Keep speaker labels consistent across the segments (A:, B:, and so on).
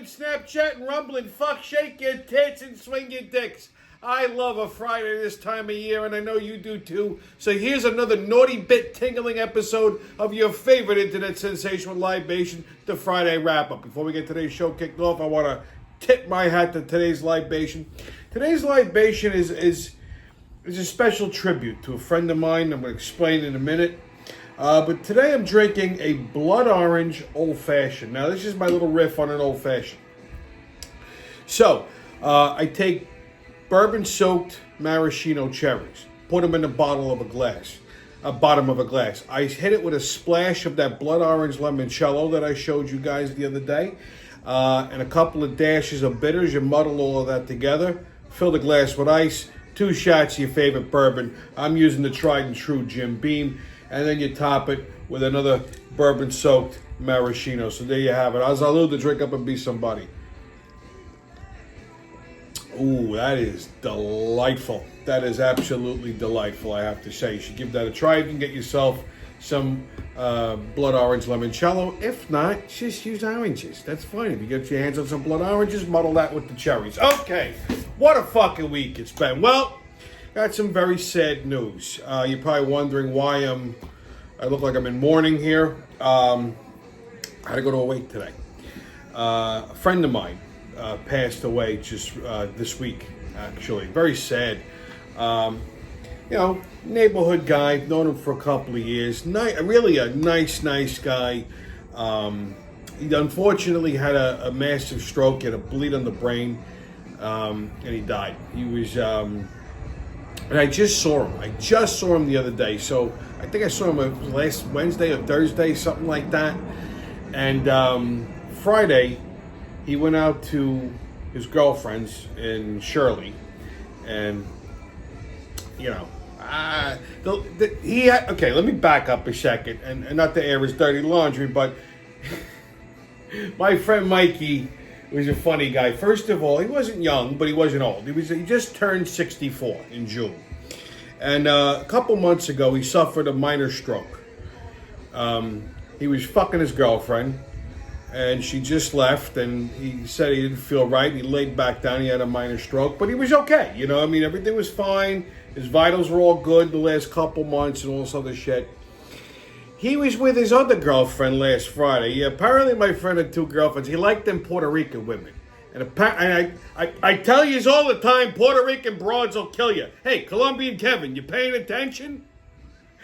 A: Snapchat, and Rumble, and fuck, shake your tits and swing your dicks. I love a Friday this time of year, and I know you do too. So here's another naughty bit tingling episode of your favorite internet sensation with libation, the Friday wrap-up. Before we get today's show kicked off, I want to tip my hat to today's libation. Today's libation is a special tribute to a friend of mine. I'm going to explain in a minute. But today I'm drinking a blood orange old-fashioned. Now, this is my little riff on an old-fashioned. So, I take bourbon-soaked maraschino cherries, put them in the bottom of a glass. I hit it with a splash of that blood orange limoncello that I showed you guys the other day, and a couple of dashes of bitters. You muddle all of that together, fill the glass with ice, 2 shots of your favorite bourbon. I'm using the tried and true Jim Beam, and then you top it with another bourbon-soaked maraschino. So there you have it. Azalud to drink up and be somebody. Ooh, that is delightful. That is absolutely delightful, I have to say. You should give that a try. You can get yourself some blood orange limoncello. If not, just use oranges. That's fine. If you get your hands on some blood oranges, muddle that with the cherries. Okay, what a fucking week it's been. Well, got some very sad news. You're probably wondering why I look like I'm in mourning here. I had to go to a wake today. A friend of mine passed away just this week, actually. Very sad. Neighborhood guy, known him for a couple of years. Really a nice guy. He unfortunately had a massive stroke, had a bleed on the brain, and he died. He was, and I just saw him the other day. So I think I saw him last Wednesday or Thursday, something like that. And Friday, he went out to his girlfriend's in Shirley, and okay, let me back up a second, and not to air his dirty laundry, but my friend Mikey was a funny guy. First of all, he wasn't young, but he wasn't old. He just turned 64 in June, and a couple months ago, he suffered a minor stroke. He was fucking his girlfriend, and she just left, and he said he didn't feel right. He laid back down. He had a minor stroke, but he was okay. Everything was fine. His vitals were all good the last couple months and all this other shit. He was with his other girlfriend last Friday. Apparently, my friend had 2 girlfriends. He liked them Puerto Rican women. And I tell you all the time, Puerto Rican broads will kill you. Hey, Colombian Kevin, you paying attention?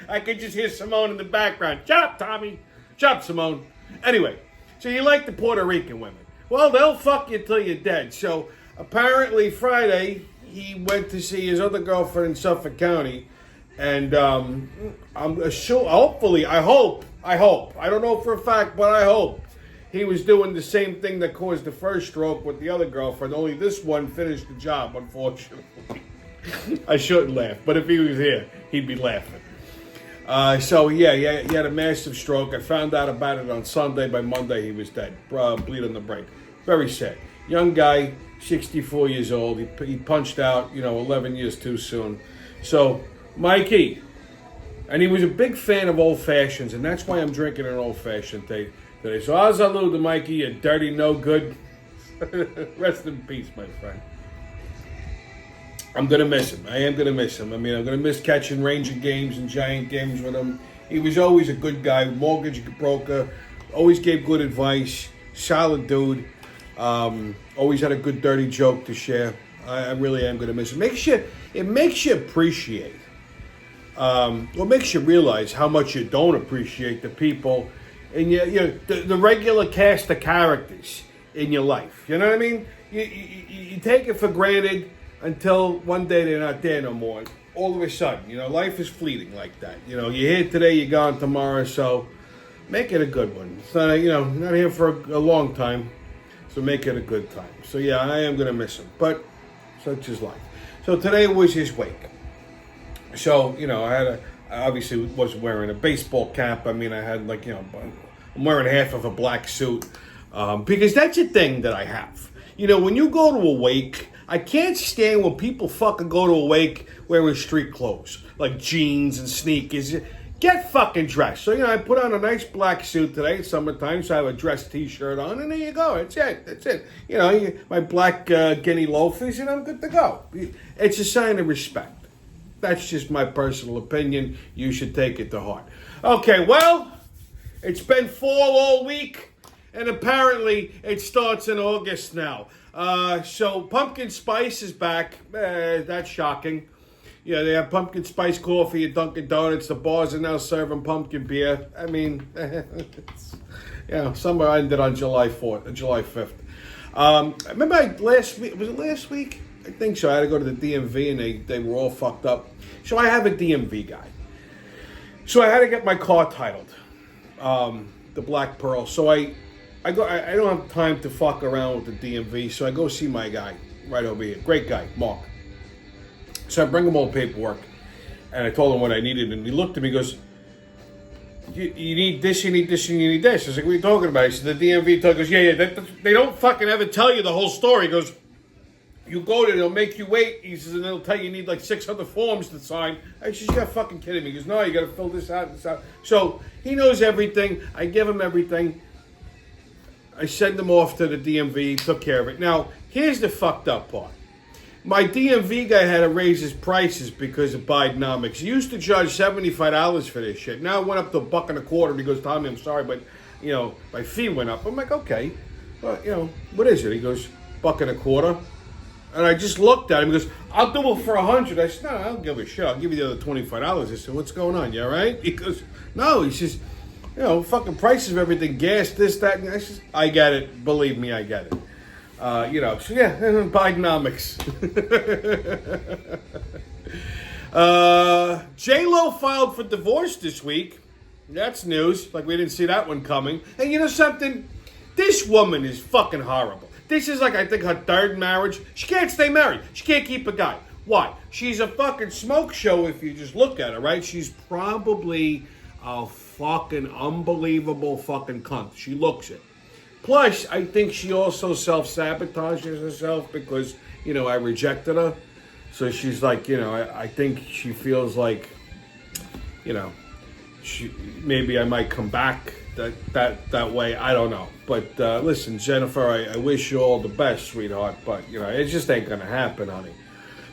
A: I could just hear Simone in the background. Shut up, Tommy. Shut up, Simone. Anyway. So you like the Puerto Rican women. Well, they'll fuck you till you're dead. So apparently Friday, he went to see his other girlfriend in Suffolk County. And I'm sure, hopefully, I hope, I don't know for a fact, but I hope he was doing the same thing that caused the first stroke with the other girlfriend. Only this one finished the job, unfortunately. I shouldn't laugh, but if he was here, he'd be laughing. He had a massive stroke. I found out about it on Sunday. By Monday, he was dead. Bleed on the brain. Very sad. Young guy, 64 years old. He punched out, 11 years too soon. So, Mikey, and he was a big fan of old fashions, and that's why I'm drinking an old fashioned today. So, Azalud to Mikey, you dirty no good. Rest in peace, my friend. I'm going to miss him. I am going to miss him. I'm going to miss catching Ranger games and Giant games with him. He was always a good guy, mortgage broker, always gave good advice, solid dude, always had a good dirty joke to share. I really am going to miss him. It makes you appreciate, makes you realize how much you don't appreciate the people and the regular cast of characters in your life. You know what I mean? You take it for granted until one day they're not there no more. All of a sudden, life is fleeting like that. You're here today, you're gone tomorrow, so make it a good one. It's not, not here for a long time, so make it a good time. So yeah, I am going to miss him, but such is life. So today was his wake. So, I obviously wasn't wearing a baseball cap. I had I'm wearing half of a black suit, because that's a thing that I have. When you go to a wake, I can't stand when people fucking go to a wake wearing street clothes, like jeans and sneakers. get fucking dressed. So, I put on a nice black suit today. It's summertime, so I have a dress t-shirt on, and there you go. That's it. My black guinea loafers, and I'm good to go. It's a sign of respect. That's just my personal opinion. You should take it to heart. Okay, well, it's been fall all week, and apparently it starts in August now. So pumpkin spice is back. That's shocking. Yeah, they have pumpkin spice coffee at Dunkin' Donuts. The bars are now serving pumpkin beer. I mean, summer ended on July 5th. Remember last week? Was it last week? I think so. I had to go to the DMV, and they were all fucked up. So I have a DMV guy. So I had to get my car titled, the Black Pearl. So I don't have time to fuck around with the DMV, so I go see my guy right over here. Great guy, Mark. So I bring him all the paperwork, and I told him what I needed, and he looked at me and goes, you need this, you need this, and you need this. I was like, what are you talking about? He said, the DMV goes, they don't fucking ever tell you the whole story. He goes, you go there, they'll make you wait. He says, and they'll tell you need like 600 forms to sign. I said, you got fucking kidding me. He goes, no, you got to fill this out and this out. So he knows everything. I give him everything. I send him off to the DMV. He took care of it. Now, here's the fucked up part. My DMV guy had to raise his prices because of Bidenomics. He used to charge $75 for this shit. Now it went up to $1.25. He goes, Tommy, I'm sorry, but, my fee went up. I'm like, okay. Well, what is it? He goes, $1.25. And I just looked at him. He goes, I'll do it for $100. I said, no, I don't give a shit. I'll give you the other $25. I said, what's going on? You all right? He goes, no. He says, fucking prices of everything, gas, this, that. And I said, I get it. Believe me, I get it. So yeah, Bidenomics. J-Lo filed for divorce this week. That's news. Like we didn't see that one coming. And you know something? This woman is fucking horrible. This is like, I think, her third marriage. She can't stay married. She can't keep a guy. Why? She's a fucking smoke show if you just look at her, right? She's probably a fucking unbelievable fucking cunt. She looks it. Plus, I think she also self-sabotages herself because, I rejected her. So she's like, I think she feels like, maybe I might come back that way. I don't know. But listen, Jennifer, I wish you all the best, sweetheart. But, it just ain't going to happen, honey.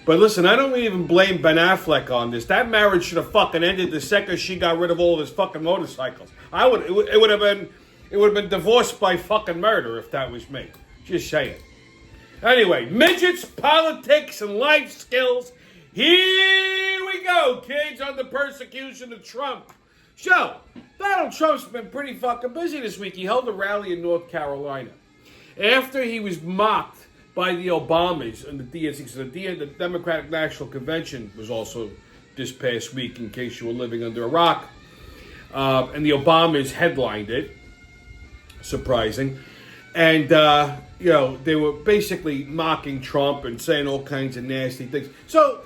A: But listen, I don't even blame Ben Affleck on this. That marriage should have fucking ended the second she got rid of all of his fucking motorcycles. It would have been divorced by fucking murder if that was me. Just saying. Anyway, midgets, politics, and life skills. Here we go, kids, on the persecution of Trump. So, Donald Trump's been pretty fucking busy this week. He held a rally in North Carolina. After he was mocked by the Obamas and the DNC, so the Democratic National Convention was also this past week, in case you were living under a rock. And the Obamas headlined it. Surprising. And, they were basically mocking Trump and saying all kinds of nasty things. So,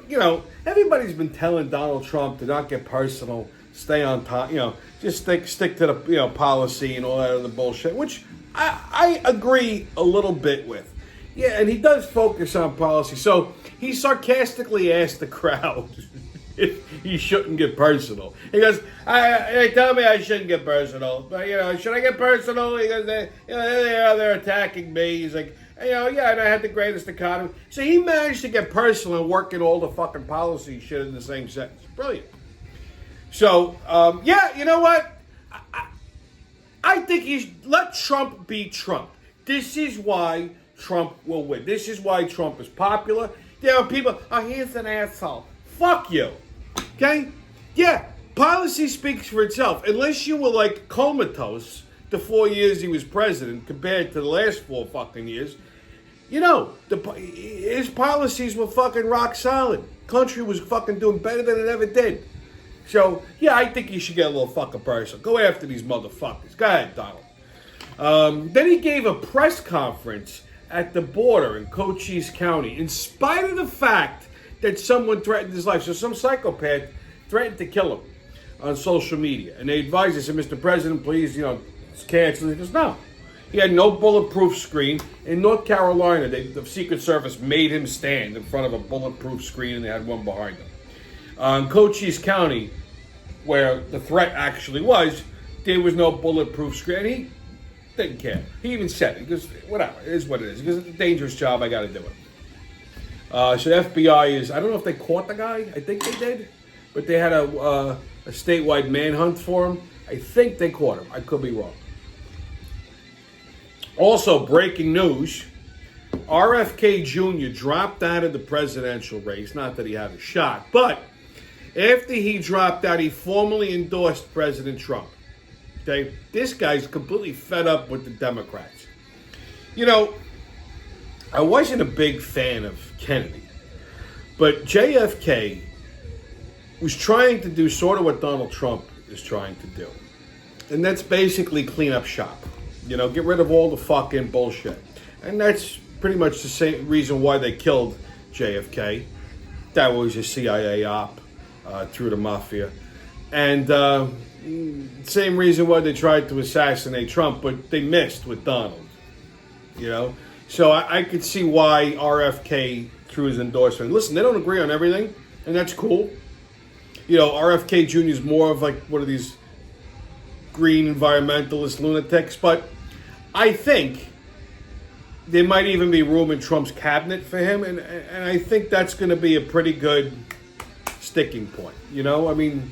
A: everybody's been telling Donald Trump to not get personal, stay on top, just stick to the, policy and all that other bullshit, which I agree a little bit with. Yeah, and he does focus on policy. So he sarcastically asked the crowd he shouldn't get personal. He goes, they tell me I shouldn't get personal. But, should I get personal? He goes, they're attacking me. He's like, and I had the greatest economy. So he managed to get personal and work in all the fucking policy shit in the same sentence. Brilliant. So, you know what? I think let Trump be Trump. This is why Trump will win. This is why Trump is popular. There are people, he's an asshole. Fuck you. Okay? Yeah, policy speaks for itself. Unless you were like comatose the 4 years he was president compared to the last 4 fucking years, his policies were fucking rock solid. Country was fucking doing better than it ever did. So, yeah, I think you should get a little fucking personal. Go after these motherfuckers. Go ahead, Donald. Then he gave a press conference at the border in Cochise County, in spite of the fact that someone threatened his life. So some psychopath threatened to kill him on social media. And they advised him, said, Mr. President, please, cancel. He goes, no. He had no bulletproof screen. In North Carolina, the Secret Service made him stand in front of a bulletproof screen, and they had one behind him. In Cochise County, where the threat actually was, there was no bulletproof screen. And he didn't care. He even said it. He goes, whatever, it is what it is. Because it's a dangerous job, I got to do it. So the FBI is, I don't know if they caught the guy. I think they did. But they had a statewide manhunt for him. I think they caught him. I could be wrong. Also, breaking news, RFK Jr. dropped out of the presidential race. Not that he had a shot, but after he dropped out, he formally endorsed President Trump. Okay? This guy's completely fed up with the Democrats. You know, I wasn't a big fan of Kennedy, but JFK was trying to do sort of what Donald Trump is trying to do. And that's basically clean up shop. You know, get rid of all the fucking bullshit. And that's pretty much the same reason why they killed JFK. That was a CIA op through the mafia. And same reason why they tried to assassinate Trump, but they missed with Donald. You know? So I could see why RFK threw his endorsement. Listen, they don't agree on everything, and that's cool. You know, RFK Jr. is more of like one of these green environmentalist lunatics, but I think there might even be room in Trump's cabinet for him, and I think that's going to be a pretty good sticking point. You know, I mean,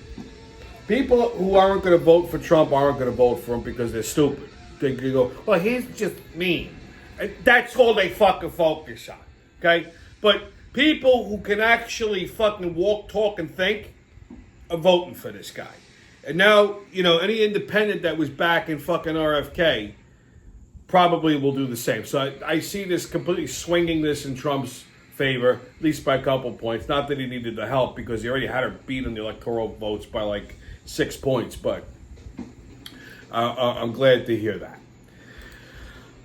A: people who aren't going to vote for Trump aren't going to vote for him because they're stupid. They go, well, he's just mean. That's all they fucking focus on, okay? But people who can actually fucking walk, talk, and think are voting for this guy. And now, you know, any independent that was back in fucking RFK probably will do the same. So I see this completely swinging this in Trump's favor, at least by a couple points. Not that he needed the help because he already had her beat on the electoral votes by like 6 points, but I'm glad to hear that.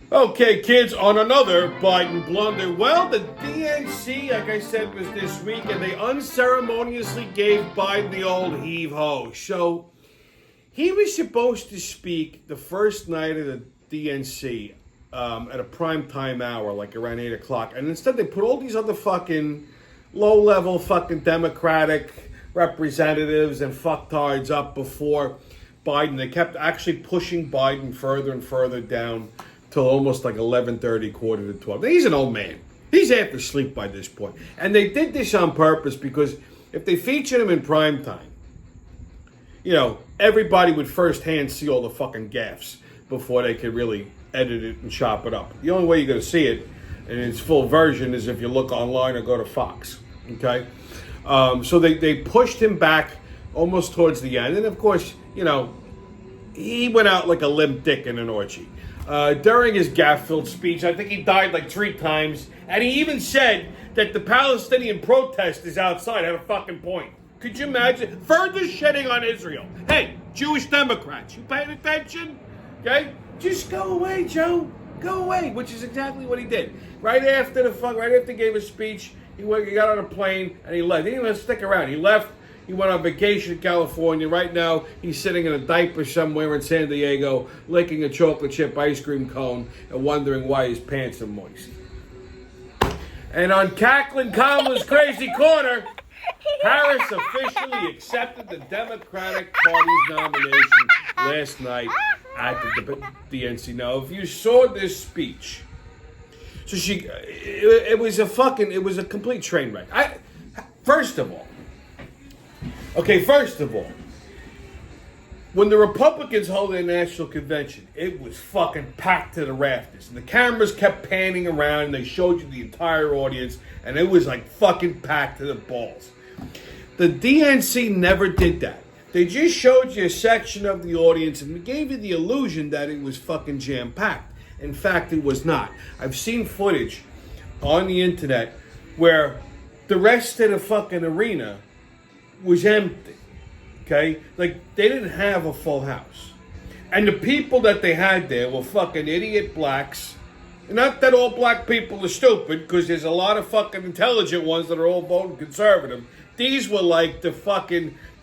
A: Okay, kids, on another Biden blunder. Well, the DNC, like I said, was this week, and they unceremoniously gave Biden the old heave-ho. So he was supposed to speak the first night of the DNC at a primetime hour, like around 8 o'clock. And instead they put all these other fucking low-level fucking Democratic representatives and fucktards up before Biden. They kept actually pushing Biden further and further down till almost like 11:30, quarter to 12. Now, he's an old man. He's half asleep by this point. And they did this on purpose because if they featured him in primetime, you know, everybody would firsthand see all the fucking gaffes before they could really edit it and chop it up. The only way you're going to see it in its full version is if you look online or go to Fox. Okay? So they pushed him back almost towards the end. And of course, you know, he went out like a limp dick in an orgy. During his gaffe-filled speech, I think he died like 3 times, and he even said that the Palestinian protest is outside. Had a fucking point. Could you imagine? Further shitting on Israel. Hey, Jewish Democrats, you paying attention? Okay? Just go away, Joe. Go away, which is exactly what he did. Right after he gave his speech, he got on a plane and he left. He didn't even stick around. He left. He went on vacation in California. Right now, he's sitting in a diaper somewhere in San Diego, licking a chocolate chip ice cream cone and wondering why his pants are moist. And on Cackling Kamala's Crazy Corner, Harris officially accepted the Democratic Party's nomination last night at the DNC. Now, if you saw this speech, so it was a complete train wreck. First of all, when the Republicans held their national convention, it was fucking packed to the rafters. And the cameras kept panning around, and they showed you the entire audience, and it was like fucking packed to the balls. The DNC never did that. They just showed you a section of the audience and gave you the illusion that it was fucking jam-packed. In fact, it was not. I've seen footage on the internet where the rest of the fucking arena was empty, okay? Like, they didn't have a full house. And the people that they had there were fucking idiot blacks. Not that all black people are stupid, because there's a lot of fucking intelligent ones that are all voting conservative. These were like the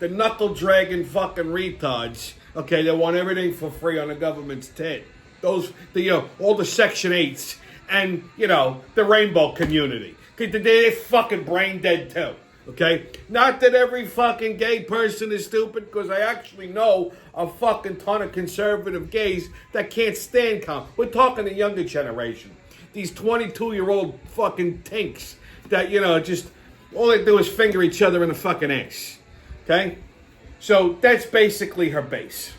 A: knuckle-dragging fucking retards, okay, that want everything for free on the government's tit. All the Section 8s and, the rainbow community. They're fucking brain dead, too. Okay? Not that every fucking gay person is stupid, because I actually know a fucking ton of conservative gays that can't stand comedy. We're talking the younger generation. These 22-year-old fucking tinks that, just all they do is finger each other in the fucking ass. Okay? So that's basically her base.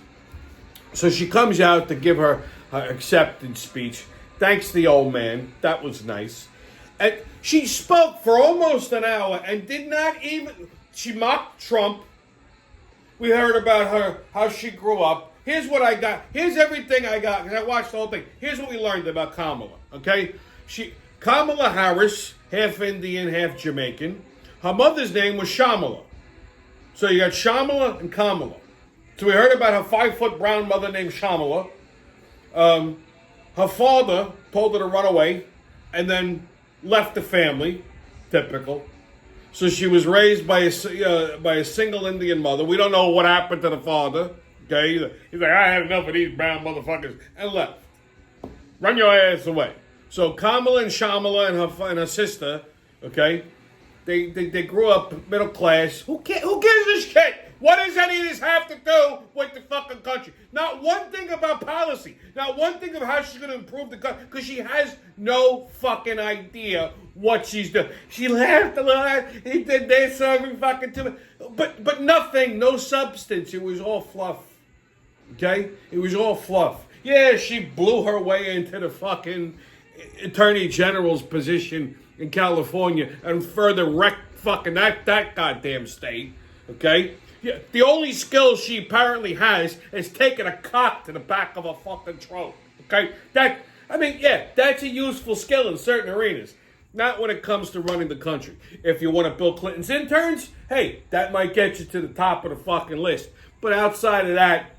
A: So she comes out to give her acceptance speech. Thanks to the old man. That was nice. And she spoke for almost an hour and did not even... She mocked Trump. We heard about her, how she grew up. Here's what I got. Here's everything I got, because I watched the whole thing. Here's what we learned about Kamala, okay? Kamala Harris, half Indian, half Jamaican. Her mother's name was Shamala. So you got Shamala and Kamala. So we heard about her 5-foot brown mother named Shamala. Her father told her to run away and then left the family. Typical. So she was raised by a single Indian mother. We don't know what happened to the father. Okay, he's like, I had enough of these brown motherfuckers, and left. Run your ass away. So Kamala and Shamala and her sister, okay, they grew up middle class. Who gives a shit? What does any of this have to do with the fucking country? Not one thing about policy. Not one thing of how she's going to improve the country. Because she has no fucking idea what she's doing. She laughed a lot. He did this every fucking time. But nothing, no substance. It was all fluff. Okay? It was all fluff. Yeah, she blew her way into the fucking Attorney General's position in California and further wrecked fucking that goddamn state. Okay? Yeah, the only skill she apparently has is taking a cock to the back of a fucking throat. Okay? That's a useful skill in certain arenas. Not when it comes to running the country. If you want Bill Clinton's interns, hey, that might get you to the top of the fucking list. But outside of that,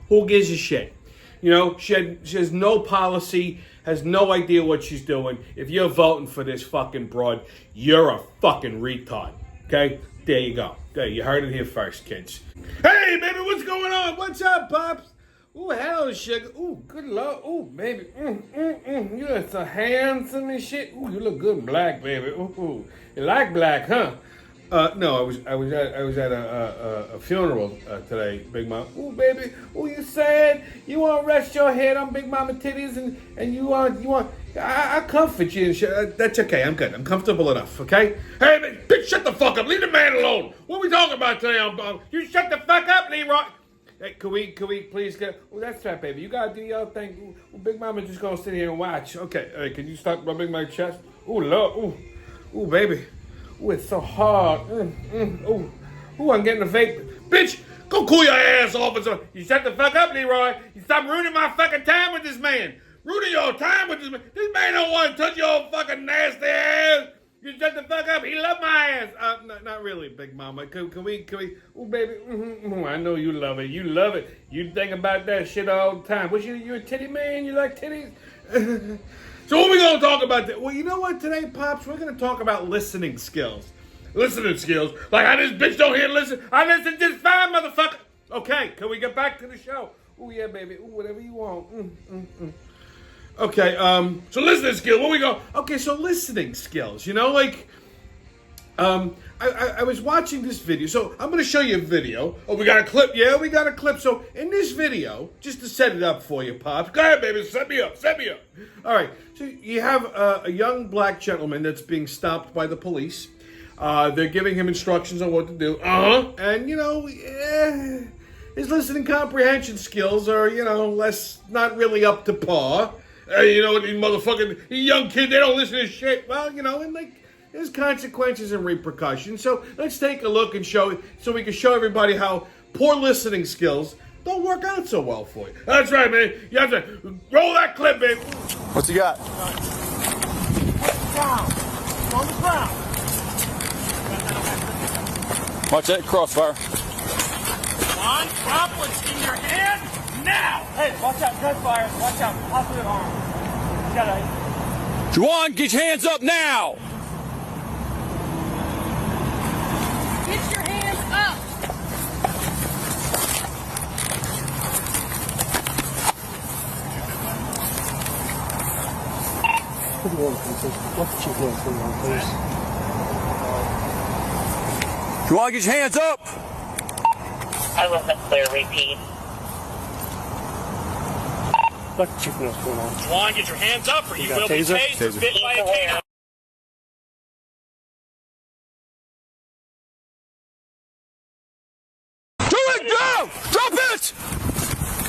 A: who gives a shit? She has no policy, has no idea what she's doing. If you're voting for this fucking broad, you're a fucking retard. Okay? There you go. There, you heard it here first, kids. Hey, baby, what's going on? What's up, Pops? Ooh, hello, sugar. Ooh, good Lord. Ooh, baby. You look so handsome and shit. Ooh, you look good in black, baby. Ooh, you like black, huh? No, I was at a funeral today, Big Mom. Ooh, baby. Ooh, you sad? You want to rest your head on Big Mama titties and you want. I comfort you and shit. That's okay. I'm good. I'm comfortable enough. Okay. Hey, bitch, shut the fuck up. Leave the man alone. What are we talking about today? You shut the fuck up, Leroy. Hey, can we please get? Oh, that's right, baby. You gotta do your thing. Ooh, Big Mama just gonna sit here and watch. Okay. Hey, can you stop rubbing my chest? Ooh, Lord. Ooh, baby. Ooh, it's so hard. Ooh, I'm getting a vape. Bitch, go cool your ass off. You shut the fuck up, Leroy. You stop ruining my fucking time with this man. Ruining your time with this man. This man don't want to touch your fucking nasty ass. You shut the fuck up. He love my ass. Not really, Big Mama. Can we? Ooh, baby. I know you love it. You love it. You think about that shit all the time. What, you a titty man? You like titties? So what we going to talk about? Well, you know what today, Pops? We're going to talk about listening skills. Listening skills. Like how this bitch don't hear listen. I listen just fine, motherfucker. Okay, can we get back to the show? Oh, yeah, baby. Ooh, whatever you want. Okay, so listening skills. What we go? Okay, so listening skills. I was watching this video. So I'm going to show you a video. Oh, we got a clip. Yeah, we got a clip. So in this video, just to set it up for you, Pops. Go ahead, baby. Set me up. All right. So you have a young black gentleman that's being stopped by the police. They're giving him instructions on what to do. And, his listening comprehension skills are, not really up to par. These motherfucking young kids, they don't listen to shit. Well, there's consequences and repercussions. So let's take a look and so we can show everybody how poor listening skills don't work out so well for you. That's right, man. You have to roll that clip, man.
B: What's he got?
A: Down. On the ground.
B: Watch that crossfire.
A: On, drop what's in your hand now.
C: Hey, watch out, gunfire. Watch out. Opposite arm. You gotta.
B: Juwan, get your hands up now.
D: Get your hands up!
C: What's your hands, please?
B: You want to get your hands up?
E: I wasn't clear. Repeat.
C: Let the chief know what's going on.
F: Juan, get your hands up or you
C: got
F: will be
C: taser?
F: tased or bit by a canine.
B: Do it now! Drop it!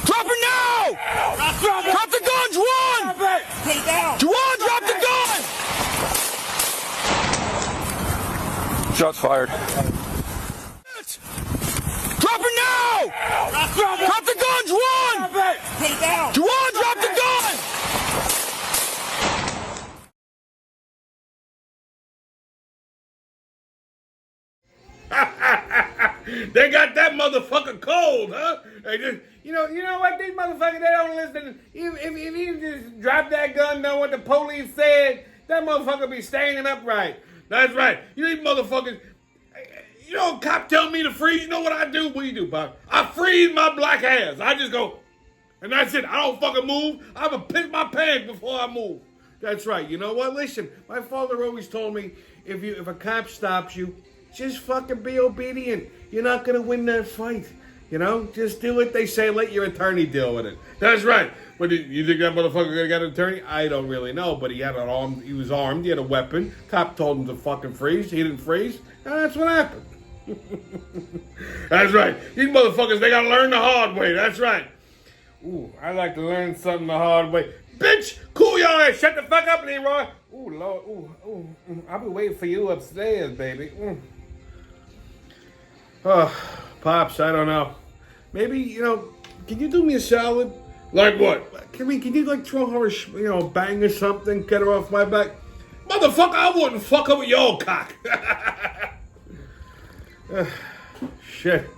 B: Drop it now! Drop the gun, Juan!
F: Put it down.
B: Juan, drop the gun! Shots fired. Drop it now! Drop the gun, Juan!
F: Put it down.
B: Juan, drop the gun!
A: They got that motherfucker cold, huh? They just, you know what? These motherfuckers, they don't listen. If he just dropped that gun, know what the police said, that motherfucker be standing upright. That's right. You these motherfuckers, you know, cop tell me to freeze. You know what I do? What do you do, Bob? I freeze my black hairs. I just go, and that's it. I don't fucking move. I'm gonna piss my pants before I move. That's right. You know what? Listen, my father always told me, if a cop stops you, just fucking be obedient. You're not gonna win that fight. You know, just do what they say. Let your attorney deal with it. That's right. But you think that motherfucker got an attorney? I don't really know. But he had an arm. He was armed. He had a weapon. Cop told him to fucking freeze. He didn't freeze. And that's what happened. That's right. These motherfuckers, they gotta learn the hard way. That's right. Ooh, I like to learn something the hard way. Bitch, cool your ass. Shut the fuck up, Leroy. Ooh, Lord. Ooh. I'll be waiting for you upstairs, baby. Oh, Pops, I don't know. Maybe, can you do me a solid? Like what? Can you like throw her a, bang or something, get her off my back? Motherfucker, I wouldn't fuck her with your cock. Shit.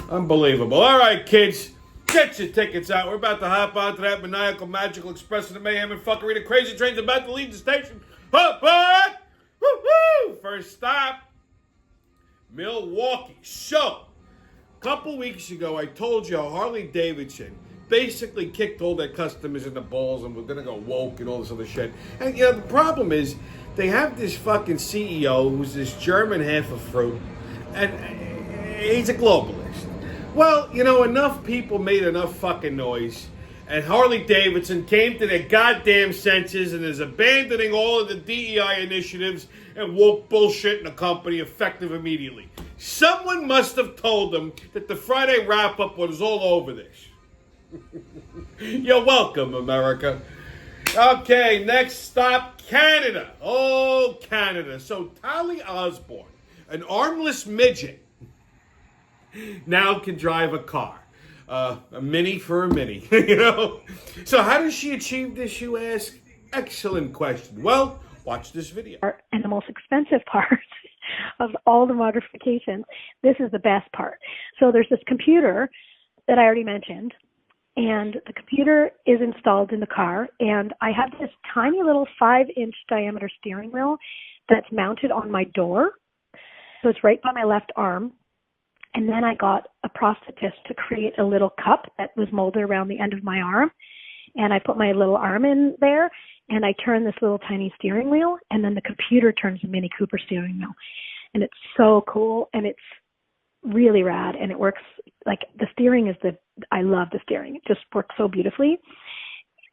A: Unbelievable. All right, kids. Get your tickets out. We're about to hop onto that maniacal, magical express of the mayhem and fuckery. The crazy train's about to leave the station. Hop on! Woo-hoo! First stop, Milwaukee. So, a couple weeks ago, I told you Harley Davidson basically kicked all their customers in the balls and we're going to go woke and all this other shit. And, the problem is they have this fucking CEO who's this German half of fruit, and he's a globalist. Well, enough people made enough fucking noise, and Harley Davidson came to their goddamn senses and is abandoning all of the DEI initiatives and woke bullshit in the company effective immediately. Someone must have told them that the Friday wrap-up was all over this. You're welcome, America. Okay, next stop, Canada. Oh, Canada. So, Tali Osborne, an armless midget, now can drive a car. A mini for a mini, So how does she achieve this, you ask? Excellent question. Well, watch this video.
G: And the most expensive part of all the modifications, this is the best part. So there's this computer that I already mentioned, and the computer is installed in the car, and I have this tiny little 5-inch diameter steering wheel that's mounted on my door. So it's right by my left arm. And then I got a prosthetist to create a little cup that was molded around the end of my arm. And I put my little arm in there, and I turn this little tiny steering wheel, and then the computer turns the Mini Cooper steering wheel. And it's so cool, and it's really rad, and it works, like, the steering is I love the steering. It just works so beautifully.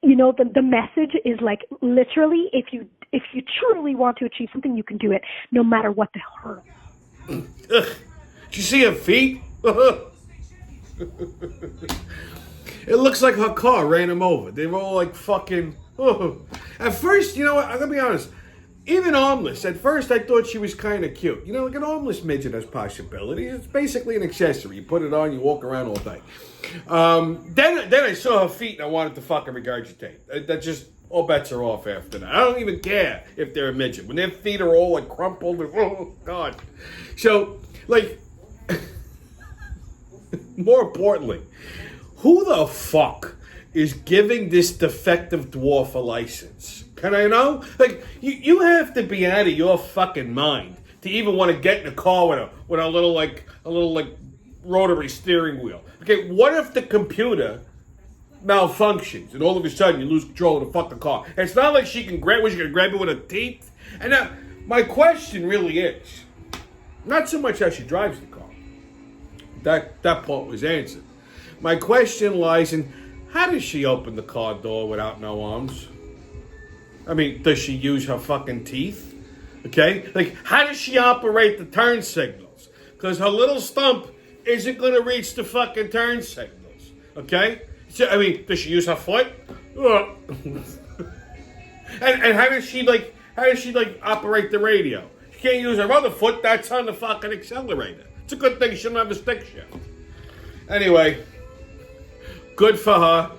G: The message is, like, literally, if you truly want to achieve something, you can do it, no matter what the hurdle.
A: Did you see her feet? It looks like her car ran him over. They were all like fucking... At first, you know what? I'm going to be honest. Even armless, at first I thought she was kind of cute. Like an armless midget has possibilities. It's basically an accessory. You put it on, you walk around all day. Then I saw her feet and I wanted to fucking regurgitate. That just... all bets are off after that. I don't even care if they're a midget. When their feet are all like crumpled, oh God. So, like... More importantly, who the fuck is giving this defective dwarf a license? Can I know? Like, you have to be out of your fucking mind to even want to get in a car with a little rotary steering wheel. Okay, what if the computer malfunctions and all of a sudden you lose control of the fucking car? It's not like she can grab it with her teeth. And now, my question really is, Not so much how she drives the car. That part was answered. My question lies in, how does she open the car door without no arms? I mean, does she use her fucking teeth? Okay? Like, how does she operate the turn signals? Because her little stump isn't going to reach the fucking turn signals. Okay? So, I mean, does she use her foot? and how does she operate the radio? She can't use her other foot. That's on the fucking accelerator. It's a good thing she don't have a stick shift. Anyway, good for her.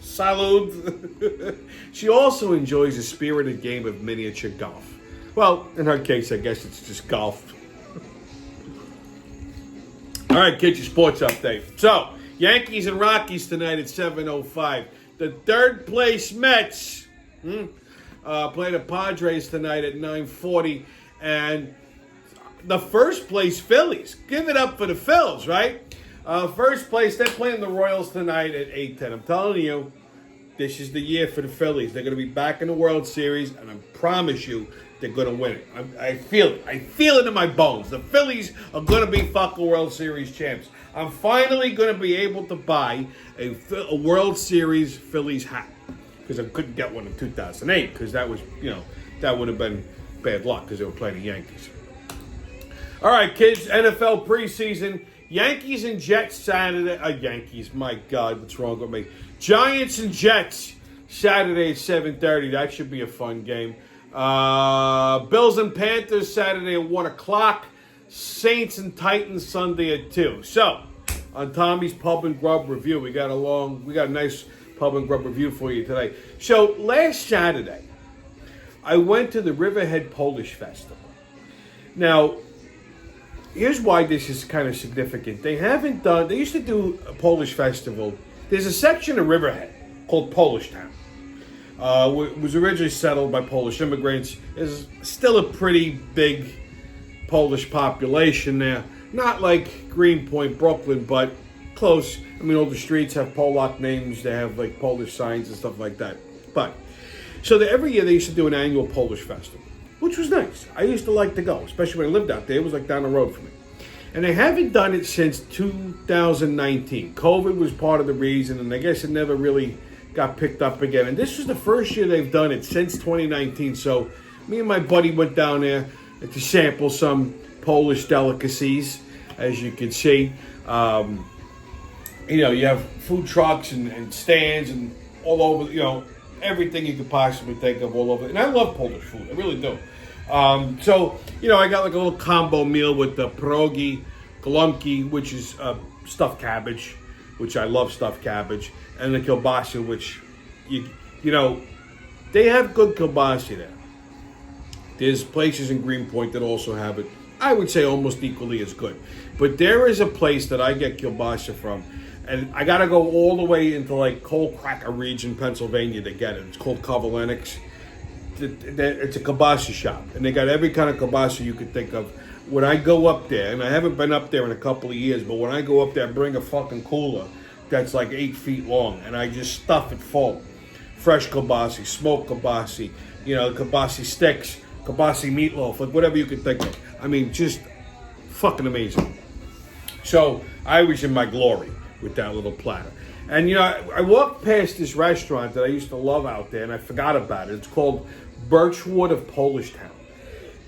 A: Salud. She also enjoys a spirited game of miniature golf. Well, in her case, I guess it's just golf. All right, kids, your sports update. So, Yankees and Rockies tonight at 7:05. The third place Mets play the Padres tonight at 9:40. And the first place Phillies. Give it up for the Phils, right? First place, they're playing the Royals tonight at 8:10. I'm telling you, this is the year for the Phillies. They're going to be back in the World Series, and I promise you, they're going to win it. I feel it. I feel it in my bones. The Phillies are going to be fucking World Series champs. I'm finally going to be able to buy a World Series Phillies hat, because I couldn't get one in 2008, because that was, that would have been bad luck, because they were playing the Yankees. All right, kids, NFL preseason. Yankees and Jets Saturday. Yankees, my God, what's wrong with me? Giants and Jets Saturday at 7:30. That should be a fun game. Bills and Panthers Saturday at 1 o'clock. Saints and Titans Sunday at 2. So, on Tommy's Pub and Grub review, we got a nice Pub and Grub review for you today. So, last Saturday, I went to the Riverhead Polish Festival. Now, here's why this is kind of significant. They used to do a Polish festival. There's a section of Riverhead called Polish Town. It was originally settled by Polish immigrants. There's still a pretty big Polish population there. Not like Greenpoint, Brooklyn, but close. I mean, all the streets have Polak names. They have like Polish signs and stuff like that. But, so every year they used to do an annual Polish festival, which was nice. I used to like to go, especially when I lived out there. It was like down the road from me. And they haven't done it since 2019. COVID was part of the reason, and I guess it never really got picked up again. And this was the first year they've done it since 2019. So me and my buddy went down there to sample some Polish delicacies, as you can see. You have food trucks and stands and all over, everything you could possibly think of all over. And I love Polish food. I really do. I got like a little combo meal with the pierogi, golumki, which is stuffed cabbage, which I love stuffed cabbage, and the kielbasa, which, they have good kielbasa there. There's places in Greenpoint that also have it, I would say, almost equally as good. But there is a place that I get kielbasa from, and I got to go all the way into like Coal Cracker region, Pennsylvania to get it. It's called Kovalenek's. It's a kielbasa shop, and they got every kind of kielbasa you could think of. When I go up there, and I haven't been up there in a couple of years, but when I go up there, I bring a fucking cooler that's like 8 feet long, and I just stuff it full. Fresh kielbasa, smoked kielbasa, kielbasa sticks, kielbasa meatloaf, like whatever you could think of. I mean, just fucking amazing. So I was in my glory with that little platter. And, I walked past this restaurant that I used to love out there, and I forgot about it. It's called Birchwood of Polish Town.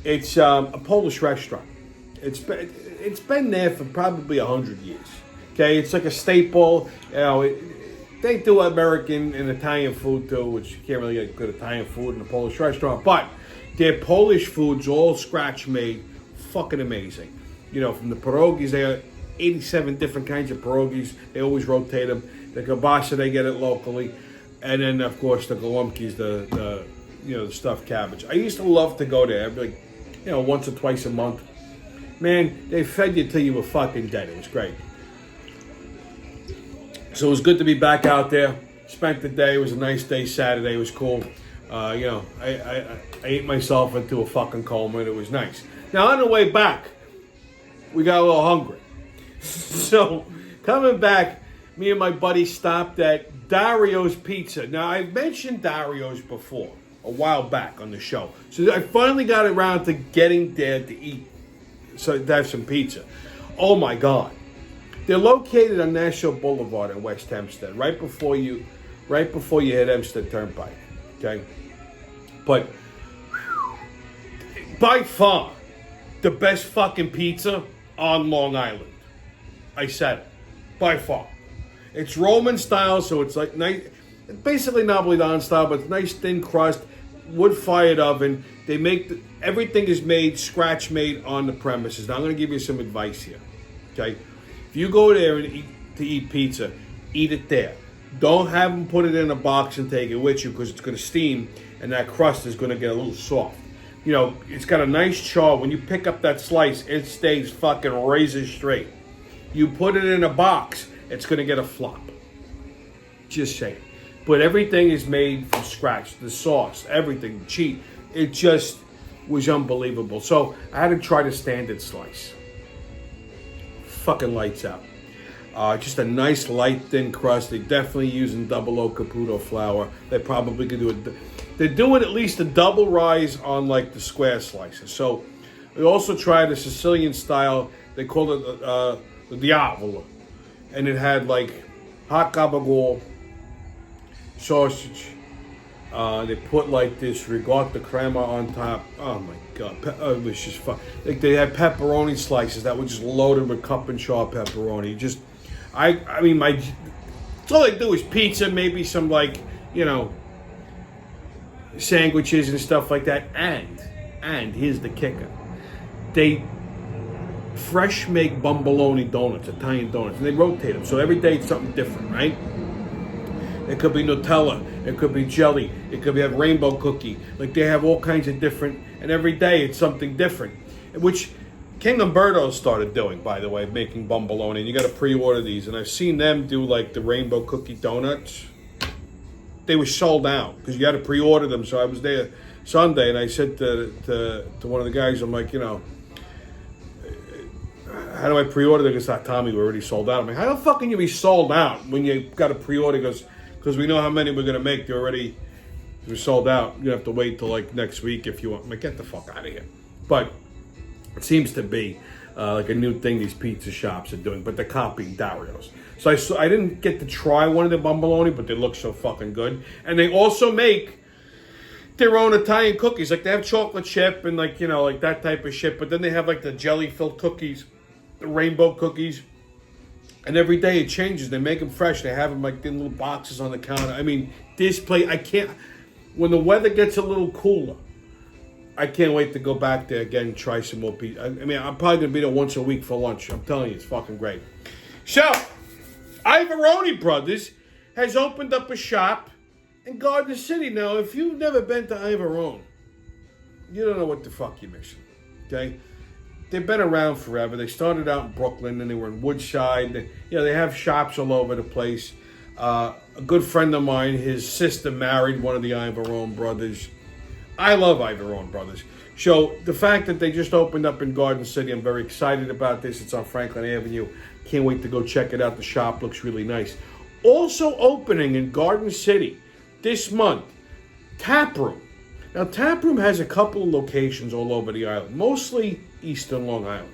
A: It's a Polish restaurant. It's been there for probably 100 years. Okay, it's like a staple. They do American and Italian food too, which you can't really get good Italian food in a Polish restaurant. But their Polish food's all scratch made, fucking amazing. From the pierogies, they have 87 different kinds of pierogies. They always rotate them. The kielbasa, they get it locally, and then of course the golumkis, the stuffed cabbage. I used to love to go there, like, once or twice a month. Man, they fed you till you were fucking dead. It was great. So it was good to be back out there. Spent the day. It was a nice day. Saturday. It was cool. I ate myself into a fucking coma, and it was nice. Now on the way back, we got a little hungry. So coming back, me and my buddy stopped at Dario's Pizza. Now, I've mentioned Dario's before, a while back on the show. So I finally got around to getting there to eat so to have some pizza. Oh my God. They're located on National Boulevard in West Hempstead, right before you hit Hempstead Turnpike. Okay? But by far the best fucking pizza on Long Island. I said it. By far. It's Roman style, so it's like nice, basically Napolitan style, but it's nice thin crust, wood-fired oven. They make everything is made, scratch made on the premises. Now I'm going to give you some advice here. Okay? If you go there and eat pizza, eat it there. Don't have them put it in a box and take it with you because it's going to steam and that crust is going to get a little soft. You know, it's got a nice char. When you pick up that slice, it stays fucking razor straight. You put it in a box, it's going to get a flop. Just saying. But everything is made from scratch. The sauce, everything, cheap. It just was unbelievable. So I had to try the standard slice. Fucking lights out. Just a nice light thin crust. They're definitely using double O Caputo flour. They probably could do it. They're doing at least a double rise on like the square slices. So we also tried a Sicilian style. They called it the Diavolo. And it had like hot gabagool, sausage. They put like this ricotta crema on top. Oh my God, it was just fun. Like they had pepperoni slices that were just loaded with cup and char pepperoni. Just, I mean, it's all they do is pizza, maybe some like, you know, sandwiches and stuff like that. And here's the kicker: they fresh make bomboloni donuts, Italian donuts, and they rotate them. So every day it's something different, right? It could be Nutella, it could be jelly, it could be a rainbow cookie. Like they have all kinds of different, and every day it's something different. Which King Umberto started doing, by the way, making bomboloni. And you got to pre-order these. And I've seen them do like the rainbow cookie donuts. They were sold out because you had to pre-order them. So I was there Sunday, and I said to one of the guys, I'm like, you know, how do I pre-order? They go, Tommy, we're already sold out. I'm like, how the fuck can you be sold out when you got to pre-order? He goes, because we know how many we're going to make. We're sold out. You have to wait till like next week if you want. I'm like, get the fuck out of here. But it seems to be like a new thing these pizza shops are doing. But they're copying Dario's. So I didn't get to try one of the bomboloni, but they look so fucking good. And they also make their own Italian cookies. Like they have chocolate chip and like, you know, like that type of shit. But then they have like the jelly-filled cookies, the rainbow cookies. And every day it changes. They make them fresh. They have them like in little boxes on the counter. I mean, this place, I can't, when the weather gets a little cooler, I can't wait to go back there again and try some more pizza. I mean, I'm probably going to be there once a week for lunch. I'm telling you, it's fucking great. So, Ivaroni Brothers has opened up a shop in Garden City. Now, if you've never been to Ivarone, you don't know what the fuck you're missing. Okay? They've been around forever. They started out in Brooklyn, and they were in Woodside. They have shops all over the place. A good friend of mine, his sister married one of the Ivarone brothers. I love Ivarone Brothers. So the fact that they just opened up in Garden City, I'm very excited about this. It's on Franklin Avenue. Can't wait to go check it out. The shop looks really nice. Also opening in Garden City this month, Taproom. Now, Taproom has a couple of locations all over the island, mostly Eastern Long Island.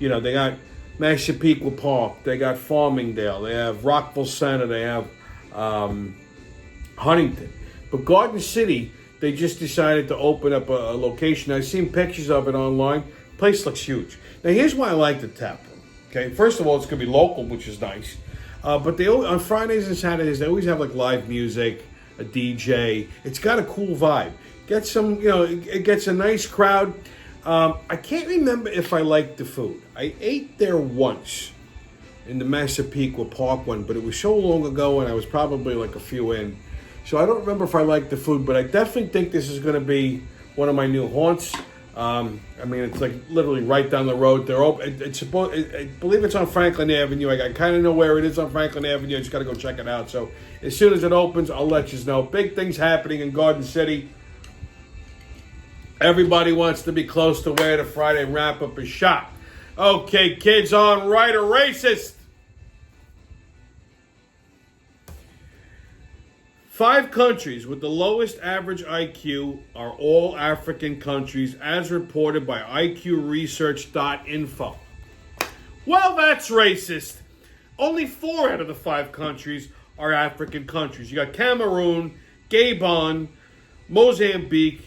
A: You know, they got Massapequa Park, they got Farmingdale, they have Rockville Center, they have Huntington. But Garden City, they just decided to open up a location. I've seen pictures of it online. Place looks huge. Now, here's why I like the Taproom. Okay, first of all, it's going to be local, which is nice. But they on Fridays and Saturdays, they always have like live music, a DJ. It's got a cool vibe. Get some, you know, it gets a nice crowd. I can't remember if I liked the food. I ate there once in the Massapequa Park one, but it was so long ago, and I was probably like a few in. So I don't remember if I liked the food, but I definitely think this is going to be one of my new haunts. I mean, it's like literally right down the road. They're open. I believe it's on Franklin Avenue. I kind of know where it is on Franklin Avenue. I just got to go check it out. So as soon as it opens, I'll let you know. Big things happening in Garden City. Everybody wants to be close to where the Friday wrap-up is shot. Okay, kids on right or racist. 5 countries with the lowest average IQ are all African countries, as reported by IQresearch.info. Well, that's racist. Only 4 out of the 5 countries are African countries. You got Cameroon, Gabon, Mozambique,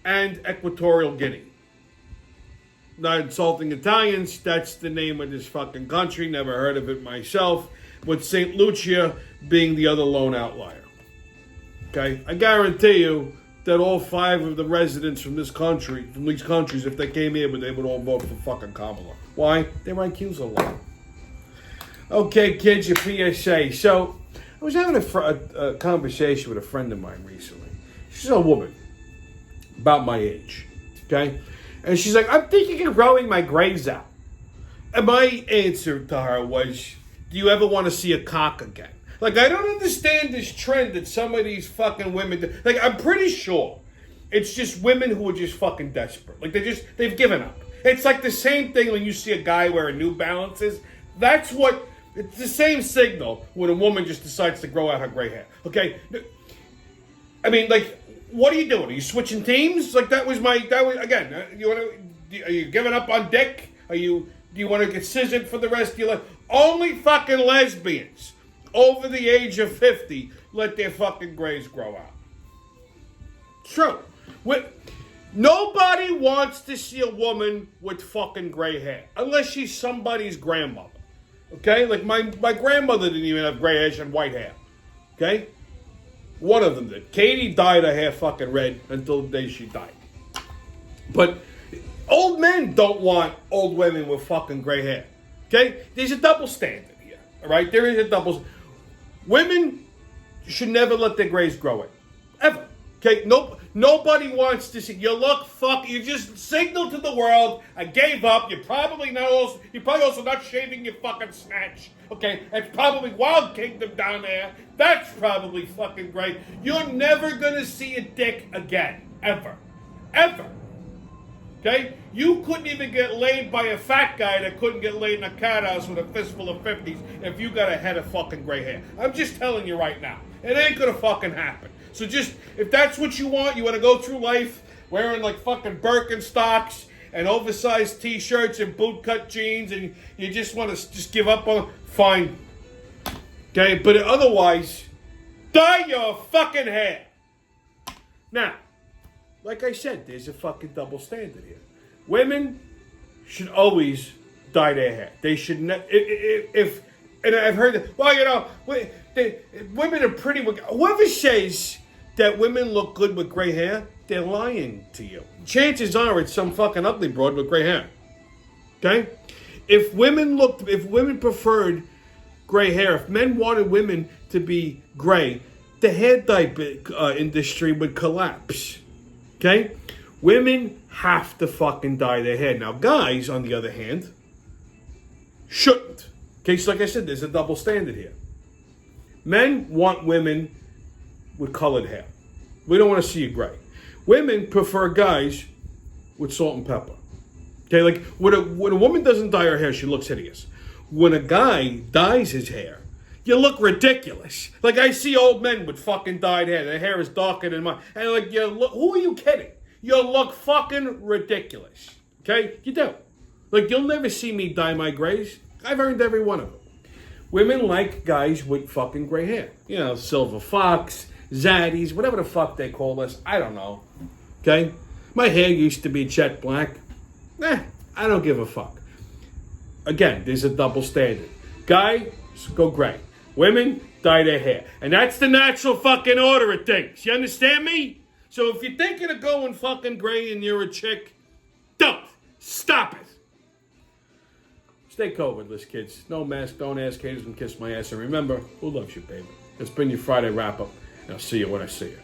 A: and Equatorial Guinea. Not insulting Italians, that's the name of this fucking country. Never heard of it myself. With St. Lucia being the other lone outlier. Okay? I guarantee you that all 5 of the residents from these countries, if they came here, they would all vote for fucking Kamala. Why? Their IQs are low. Okay, kids, your PSA. So, I was having a conversation with a friend of mine recently. She's a woman, about my age. Okay? And she's like, I'm thinking of growing my grays out. And my answer to her was, do you ever want to see a cock again? Like, I don't understand this trend that some of these fucking women do. Like, I'm pretty sure it's just women who are just fucking desperate. Like, they've given up. It's like the same thing when you see a guy wearing New Balances. It's the same signal when a woman just decides to grow out her gray hair. Okay? I mean, like, what are you doing? Are you switching teams? Like, are you giving up on dick? Do you want to get scissored for the rest of your life? Only fucking lesbians over the age of 50 let their fucking grays grow out. True. Nobody wants to see a woman with fucking gray hair unless she's somebody's grandmother. Okay? Like my grandmother didn't even have gray hair, she had white hair. Okay? One of them did. Katie dyed her hair fucking red until the day she died. But old men don't want old women with fucking gray hair. Okay? There's a double standard here. Alright? There is a double. Women should never let their grays grow in. Ever. Okay? Nobody wants to see. You just signal to the world, I gave up. You're probably also not shaving your fucking snatch. Okay? It's probably Wild Kingdom down there. That's probably fucking great. You're never gonna see a dick again. Ever. Ever. Okay? You couldn't even get laid by a fat guy that couldn't get laid in a cat house with a fistful of 50s if you got a head of fucking gray hair. I'm just telling you right now. It ain't gonna fucking happen. So if that's what you want to go through life wearing like fucking Birkenstocks and oversized t-shirts and bootcut jeans and you just want to just give up on, fine. Okay? But otherwise, dye your fucking hair. Now, like I said, there's a fucking double standard here. Women should always dye their hair. They should not. And I've heard that. Well, women are pretty. Whoever says that women look good with gray hair, they're lying to you. Chances are it's some fucking ugly broad with gray hair. Okay? If women preferred gray hair, if men wanted women to be gray, the hair dye industry would collapse. Okay? Women have to fucking dye their hair. Now, guys, on the other hand, shouldn't. Okay, so like I said, there's a double standard here. Men want women with colored hair. We don't want to see you gray. Women prefer guys with salt and pepper. Okay, like when a woman doesn't dye her hair, she looks hideous. When a guy dyes his hair, you look ridiculous. Like I see old men with fucking dyed hair. Their hair is darker than mine. And like, who are you kidding? You look fucking ridiculous. Okay? You do. Like, you'll never see me dye my grays. I've earned every one of them. Women like guys with fucking gray hair. You know, silver fox, zaddies, whatever the fuck they call us. I don't know. Okay? My hair used to be jet black. I don't give a fuck. Again, there's a double standard. Guys, go gray. Women, dye their hair. And that's the natural fucking order of things. You understand me? So if you're thinking of going fucking gray and you're a chick, don't. Stop it. Stay COVIDless, kids. No mask, don't ask haters, and kiss my ass. And remember, who loves you, baby? It's been your Friday wrap-up, and I'll see you when I see you.